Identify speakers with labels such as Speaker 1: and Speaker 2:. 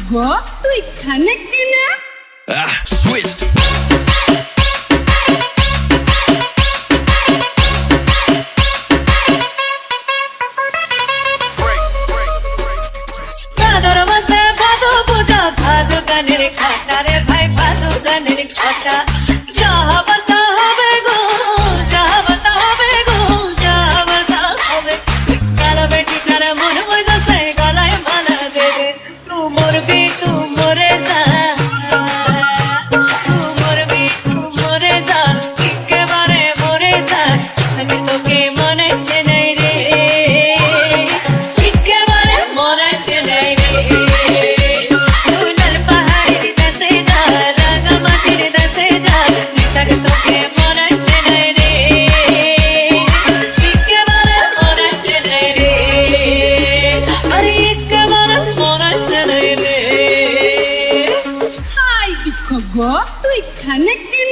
Speaker 1: গো তুই খানে কিনা
Speaker 2: Switched.
Speaker 3: ভাদর মাসে ভাদু পূজা ভাদু গানের খাটা রে ভাই ভাদু গানের খাটা যাহা বাতা হবে গো যাহা বাতা হবে গো যাহা বাতা হবে কালা বেটি কার মন বইদাসে গলায় মালা দেবে তু মরবি তু মরে যা তু মরবি তু মরে যা একেবারে মরে যা আমি তোকে মনে চেনাই রে একেবারে মনে চেনাই রে দুলাল পাহাড়ের দেশে যা রাঙামাটির দেশে যা নিতার তোকে মনে চেনাই রে একেবারে মনে চেনাই রে আরে একেবারে মনে চেনাই রে
Speaker 1: হাই দিখ গো তুই খানে কিনা